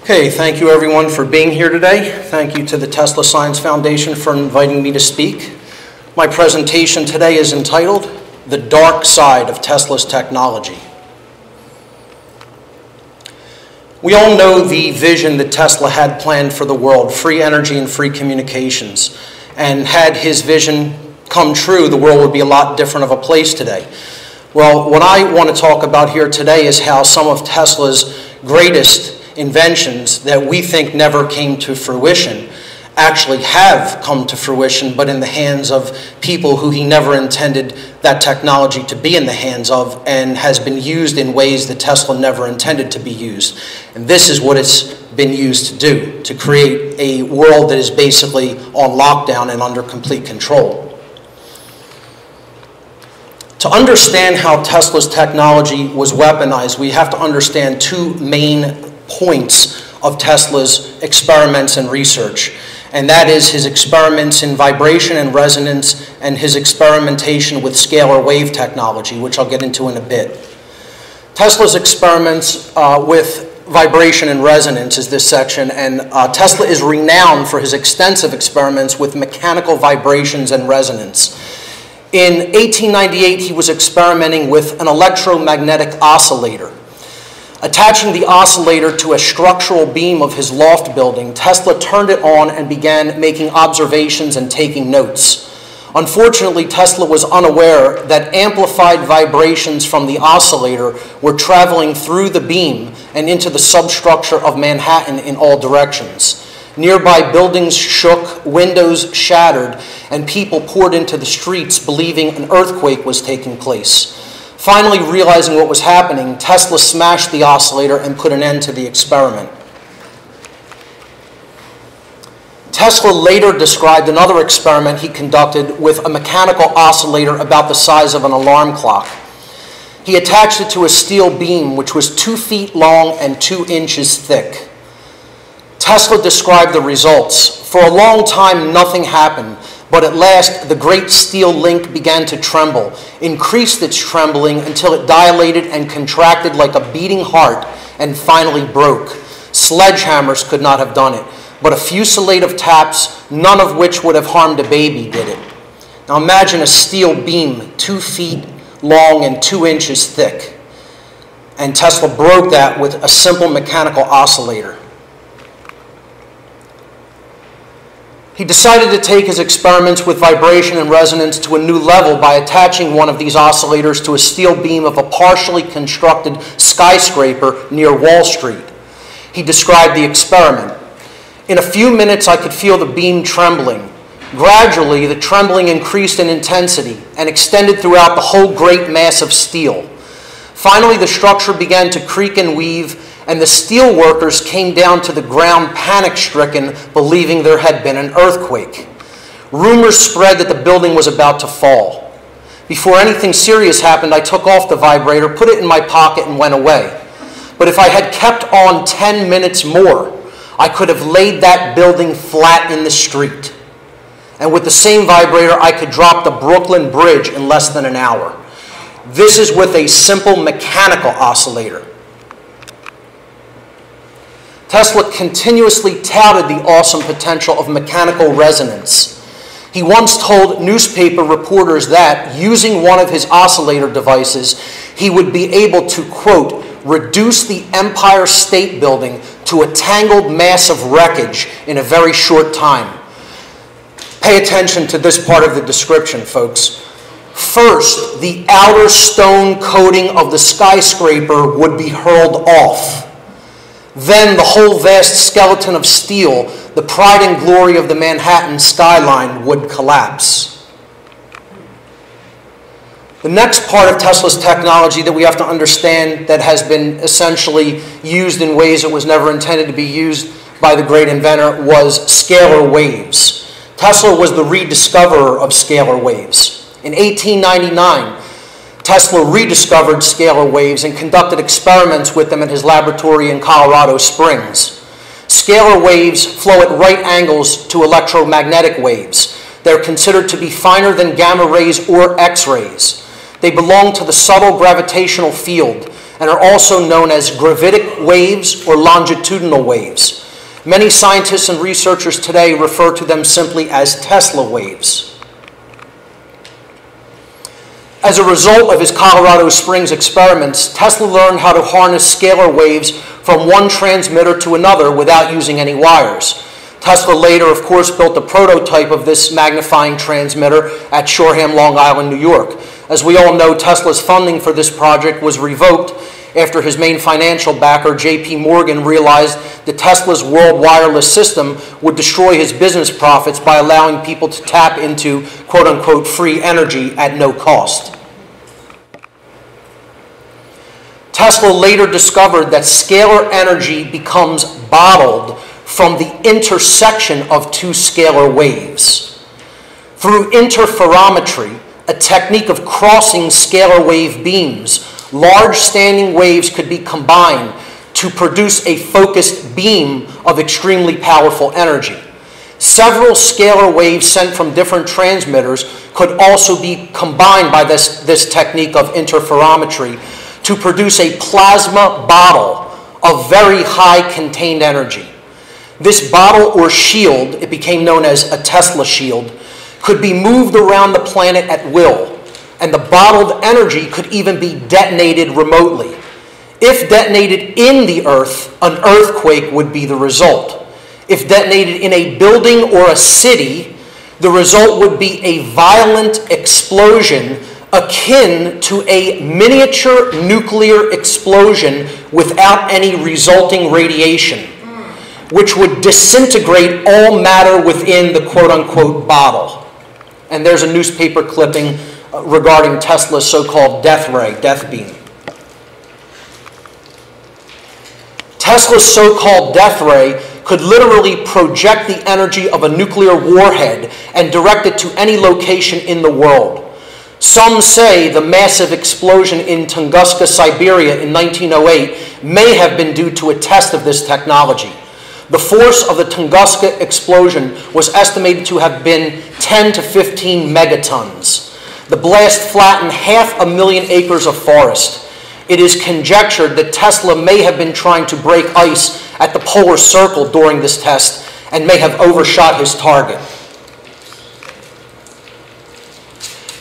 Okay, thank you everyone for being here today. Thank you to the Tesla Science Foundation for inviting me to speak. My presentation today is entitled, The Dark Side of Tesla's Technology. We all know the vision that Tesla had planned for the world, free energy and free communications. And had his vision come true, the world would be a lot different of a place today. Well, what I want to talk about here today is how some of Tesla's greatest inventions that we think never came to fruition actually have come to fruition, but in the hands of people who he never intended that technology to be in the hands of, and has been used in ways that Tesla never intended to be used. And this is what it's been used to do, to create a world that is basically on lockdown and under complete control. To understand how Tesla's technology was weaponized, we have to understand two main points of Tesla's experiments and research. And that is his experiments in vibration and resonance and his experimentation with scalar wave technology, which I'll get into in a bit. Tesla's experiments with vibration and resonance is this section, and Tesla is renowned for his extensive experiments with mechanical vibrations and resonance. In 1898, he was experimenting with an electromagnetic oscillator. Attaching the oscillator to a structural beam of his loft building, Tesla turned it on and began making observations and taking notes. Unfortunately, Tesla was unaware that amplified vibrations from the oscillator were traveling through the beam and into the substructure of Manhattan in all directions. Nearby buildings shook, windows shattered, and people poured into the streets believing an earthquake was taking place. Finally, realizing what was happening, Tesla smashed the oscillator and put an end to the experiment. Tesla later described another experiment he conducted with a mechanical oscillator about the size of an alarm clock. He attached it to a steel beam which was 2 feet long and 2 inches thick. Tesla described the results. For a long time, nothing happened. But at last, the great steel link began to tremble, increased its trembling until it dilated and contracted like a beating heart and finally broke. Sledgehammers could not have done it, but a fusillade of taps, none of which would have harmed a baby, did it. Now imagine a steel beam 2 feet long and 2 inches thick. And Tesla broke that with a simple mechanical oscillator. He decided to take his experiments with vibration and resonance to a new level by attaching one of these oscillators to a steel beam of a partially constructed skyscraper near Wall Street. He described the experiment. In a few minutes, I could feel the beam trembling. Gradually, the trembling increased in intensity and extended throughout the whole great mass of steel. Finally, the structure began to creak and weave, and the steel workers came down to the ground panic-stricken, believing there had been an earthquake. Rumors spread that the building was about to fall. Before anything serious happened, I took off the vibrator, put it in my pocket, and went away. But if I had kept on 10 minutes more, I could have laid that building flat in the street. And with the same vibrator, I could drop the Brooklyn Bridge in less than an hour. This is with a simple mechanical oscillator. Tesla continuously touted the awesome potential of mechanical resonance. He once told newspaper reporters that, using one of his oscillator devices, he would be able to, quote, reduce the Empire State Building to a tangled mass of wreckage in a very short time. Pay attention to this part of the description, folks. First, the outer stone coating of the skyscraper would be hurled off. Then the whole vast skeleton of steel, the pride and glory of the Manhattan skyline, would collapse. The next part of Tesla's technology that we have to understand that has been essentially used in ways it was never intended to be used by the great inventor was scalar waves. Tesla was the rediscoverer of scalar waves. In 1899, Tesla rediscovered scalar waves and conducted experiments with them in his laboratory in Colorado Springs. Scalar waves flow at right angles to electromagnetic waves. They're considered to be finer than gamma rays or X-rays. They belong to the subtle gravitational field, and are also known as gravitic waves or longitudinal waves. Many scientists and researchers today refer to them simply as Tesla waves. As a result of his Colorado Springs experiments, Tesla learned how to harness scalar waves from one transmitter to another without using any wires. Tesla later, of course, built a prototype of this magnifying transmitter at Shoreham, Long Island, New York. As we all know, Tesla's funding for this project was revoked after his main financial backer, J.P. Morgan, realized that Tesla's world wireless system would destroy his business profits by allowing people to tap into quote-unquote free energy at no cost. Tesla later discovered that scalar energy becomes bottled from the intersection of two scalar waves. Through interferometry, a technique of crossing scalar wave beams, large standing waves could be combined to produce a focused beam of extremely powerful energy. Several scalar waves sent from different transmitters could also be combined by this technique of interferometry to produce a plasma bottle of very high contained energy. This bottle or shield, it became known as a Tesla shield, could be moved around the planet at will, and the bottled energy could even be detonated remotely. If detonated in the Earth, an earthquake would be the result. If detonated in a building or a city, the result would be a violent explosion akin to a miniature nuclear explosion without any resulting radiation, which would disintegrate all matter within the quote-unquote bottle. And there's a newspaper clipping regarding Tesla's so-called death ray, death beam. Tesla's so-called death ray could literally project the energy of a nuclear warhead and direct it to any location in the world. Some say the massive explosion in Tunguska, Siberia in 1908 may have been due to a test of this technology. The force of the Tunguska explosion was estimated to have been 10 to 15 megatons. The blast flattened 500,000 acres of forest. It is conjectured that Tesla may have been trying to break ice at the polar circle during this test and may have overshot his target.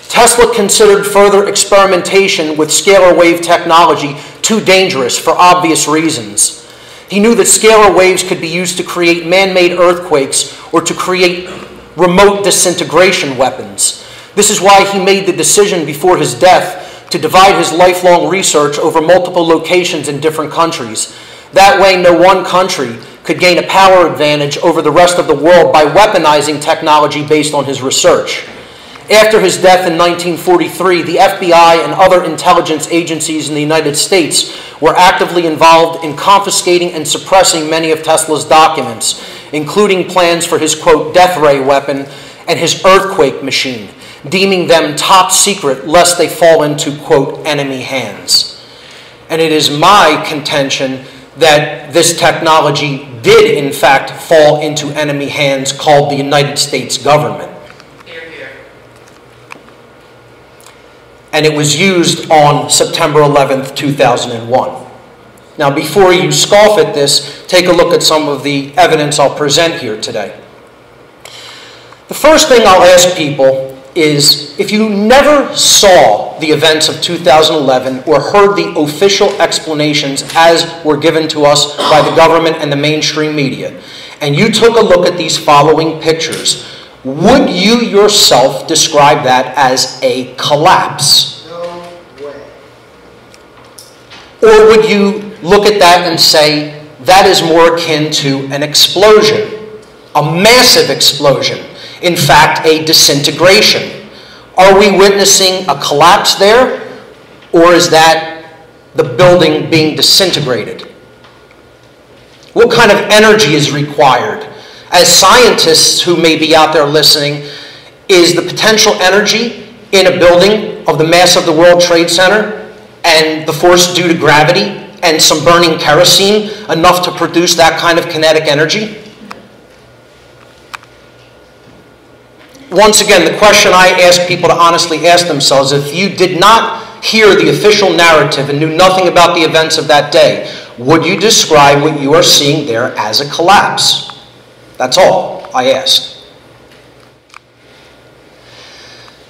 Tesla considered further experimentation with scalar wave technology too dangerous for obvious reasons. He knew that scalar waves could be used to create man-made earthquakes or to create remote disintegration weapons. This is why he made the decision before his death to divide his lifelong research over multiple locations in different countries. That way, no one country could gain a power advantage over the rest of the world by weaponizing technology based on his research. After his death in 1943, the FBI and other intelligence agencies in the United States were actively involved in confiscating and suppressing many of Tesla's documents, including plans for his, quote, death ray weapon and his earthquake machine, deeming them top secret lest they fall into, quote, enemy hands. And it is my contention that this technology did, in fact, fall into enemy hands called the United States government. And it was used on September 11th, 2001. Now, before you scoff at this, take a look at some of the evidence I'll present here today. The first thing I'll ask people is, if you never saw the events of 2011 or heard the official explanations as were given to us by the government and the mainstream media, and you took a look at these following pictures, would you yourself describe that as a collapse? No way. Or would you look at that and say, that is more akin to an explosion, a massive explosion, in fact, a disintegration? Are we witnessing a collapse there, or is that the building being disintegrated? What kind of energy is required? As scientists who may be out there listening, is the potential energy in a building of the mass of the World Trade Center and the force due to gravity and some burning kerosene enough to produce that kind of kinetic energy? once again, the question I ask people to honestly ask themselves, if you did not hear the official narrative and knew nothing about the events of that day, would you describe what you are seeing there as a collapse? That's all I ask.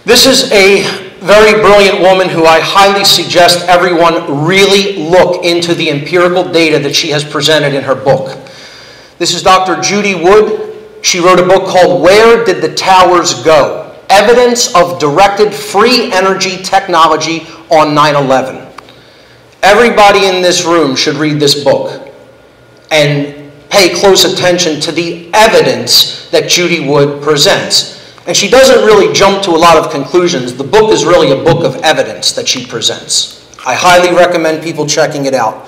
This is a very brilliant woman who I highly suggest everyone really look into the empirical data that she has presented in her book. This is Dr. Judy Wood. She wrote a book called Where Did the Towers Go? Evidence of Directed Free Energy Technology on 9/11. Everybody in this room should read this book and pay close attention to the evidence that Judy Wood presents. And she doesn't really jump to a lot of conclusions. The book is really a book of evidence that she presents. I highly recommend people checking it out.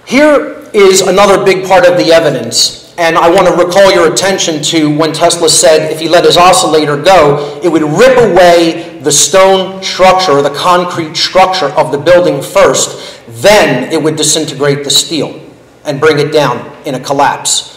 Here is another big part of the evidence, and I want to recall your attention to when Tesla said if he let his oscillator go, it would rip away the stone structure, or the concrete structure of the building first, then it would disintegrate the steel and bring it down in a collapse.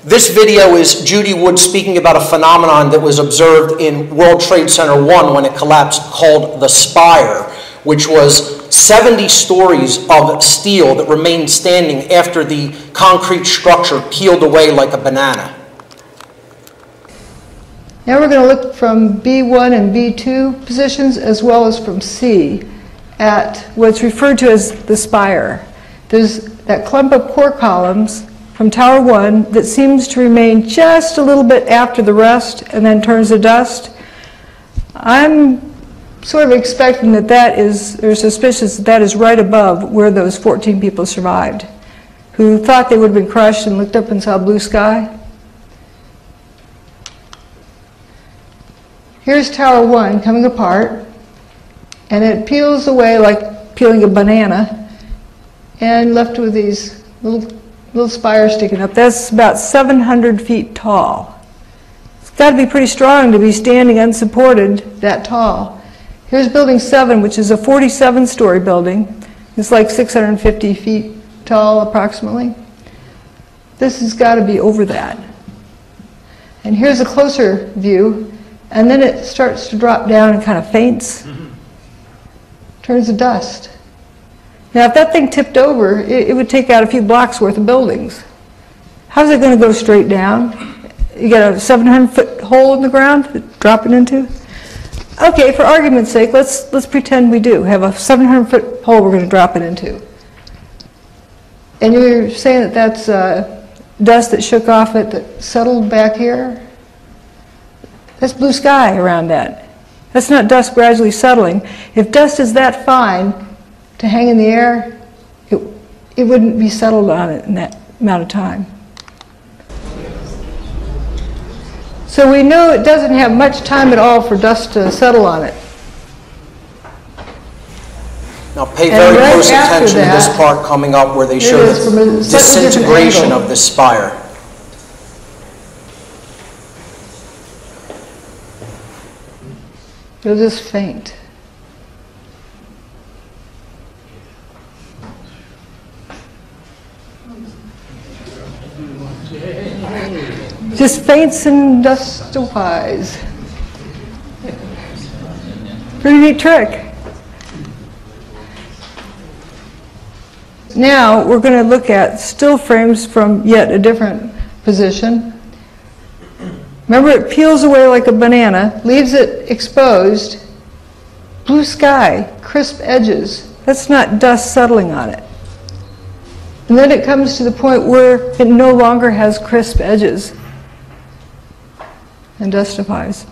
This video is Judy Wood speaking about a phenomenon that was observed in World Trade Center 1 when it collapsed, called the spire, which was 70 stories of steel that remained standing after the concrete structure peeled away like a banana. Now we're going to look from B1 and B2 positions, as well as from C, at what's referred to as the spire. There's that clump of core columns from Tower 1 that seems to remain just a little bit after the rest and then turns to dust. I'm sort of expecting that or suspicious that is right above where those 14 people survived, who thought they would have been crushed and looked up and saw blue sky. Here's Tower 1 coming apart, and it peels away like peeling a banana, and left with these little spires sticking up. That's about 700 feet tall. It's got to be pretty strong to be standing unsupported that tall. Here's Building 7, which is a 47-story building. It's like 650 feet tall, approximately. This has got to be over that. And here's a closer view, and then it starts to drop down and kind of faints, turns to dust. Now, if that thing tipped over, it would take out a few blocks worth of buildings. How's it going to go straight down? You got a 700-foot hole in the ground to drop it into? Okay, for argument's sake, let's pretend we do have a 700-foot hole we're going to drop it into. And you're saying that that's dust that shook off it that settled back here? That's blue sky around that. That's not dust gradually settling. If dust is that fine to hang in the air, it wouldn't be settled on it in that amount of time. So we know it doesn't have much time at all for dust to settle on it. Now pay very close attention to this part coming up where they show the disintegration of the spire. It'll just faint. Just faints and dustifies. Pretty neat trick. Now we're going to look at still frames from yet a different position. Remember, it peels away like a banana, leaves it exposed. Blue sky, crisp edges. That's not dust settling on it. And then it comes to the point where it no longer has crisp edges and dustifies.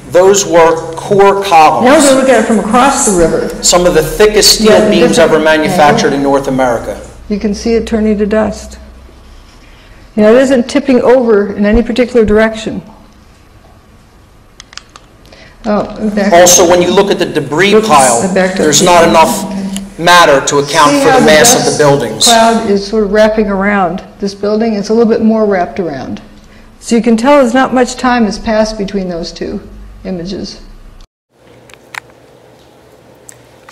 Those were core columns. Now we're going to look at it from across the river. Some of the thickest steel beams ever manufactured in North America. You can see it turning to dust. You know, it isn't tipping over in any particular direction. Also, when you look at the debris pile, there's not enough matter to account for the mass of the buildings. The cloud is sort of wrapping around this building. It's a little bit more wrapped around. So you can tell there's not much time has passed between those two images.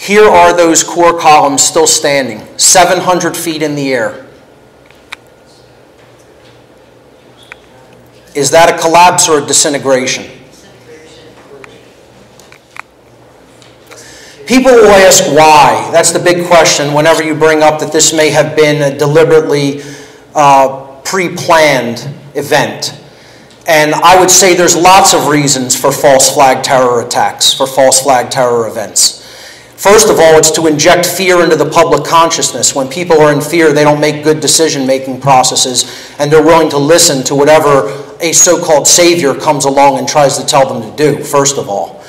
Here are those core columns still standing, 700 feet in the air. Is that a collapse or a disintegration? People will ask why. That's the big question whenever you bring up that this may have been a deliberately pre-planned event. And I would say there's lots of reasons for false flag terror attacks, for false flag terror events. First of all, it's to inject fear into the public consciousness. When people are in fear, they don't make good decision-making processes, and they're willing to listen to whatever a so-called savior comes along and tries to tell them to do, first of all.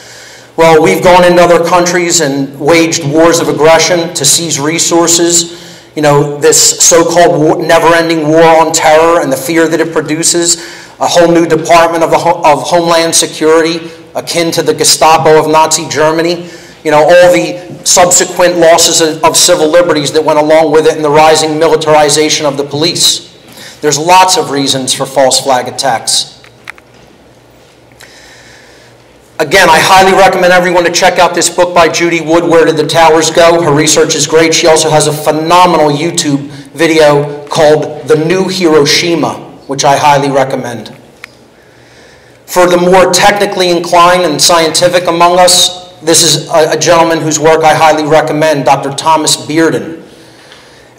Well, we've gone into other countries and waged wars of aggression to seize resources. You know, this so-called never-ending war on terror and the fear that it produces, a whole new department of Homeland Security, akin to the Gestapo of Nazi Germany. You know, all the subsequent losses of civil liberties that went along with it and the rising militarization of the police. There's lots of reasons for false flag attacks. Again, I highly recommend everyone to check out this book by Judy Wood, Where Did the Towers Go? Her research is great. She also has a phenomenal YouTube video called The New Hiroshima, which I highly recommend. For the more technically inclined and scientific among us, this is a gentleman whose work I highly recommend, Dr. Thomas Bearden.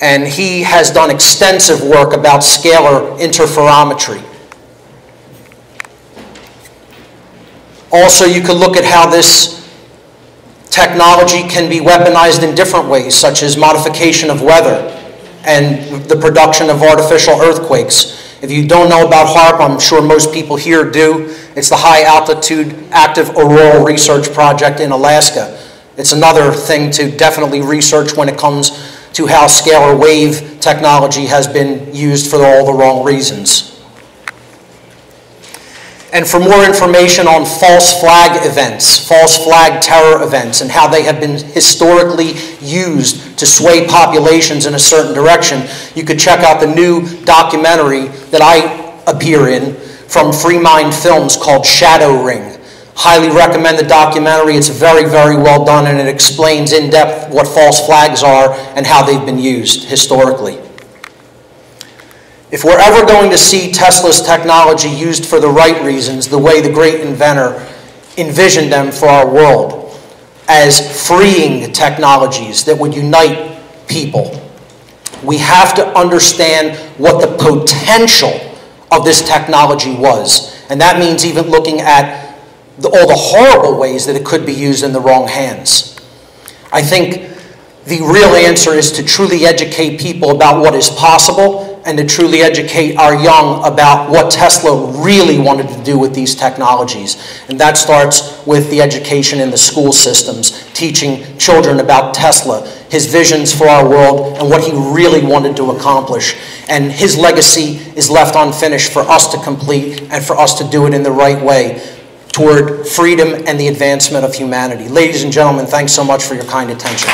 And he has done extensive work about scalar interferometry. Also, you could look at how this technology can be weaponized in different ways, such as modification of weather and the production of artificial earthquakes. If you don't know about HAARP, I'm sure most people here do. It's the High Altitude Active Auroral Research Project in Alaska. It's another thing to definitely research when it comes to how scalar wave technology has been used for all the wrong reasons. And for more information on false flag events, false flag terror events, and how they have been historically used to sway populations in a certain direction, you could check out the new documentary that I appear in from Free Mind Films called Shadow Ring. Highly recommend the documentary. It's very, very well done, and it explains in depth what false flags are and how they've been used historically. If we're ever going to see Tesla's technology used for the right reasons, the way the great inventor envisioned them for our world, as freeing technologies that would unite people, we have to understand what the potential of this technology was. And that means even looking at all the horrible ways that it could be used in the wrong hands. I think the real answer is to truly educate people about what is possible and to truly educate our young about what Tesla really wanted to do with these technologies. And that starts with the education in the school systems, teaching children about Tesla, his visions for our world, and what he really wanted to accomplish. And his legacy is left unfinished for us to complete and for us to do it in the right way toward freedom and the advancement of humanity. Ladies and gentlemen, thanks so much for your kind attention.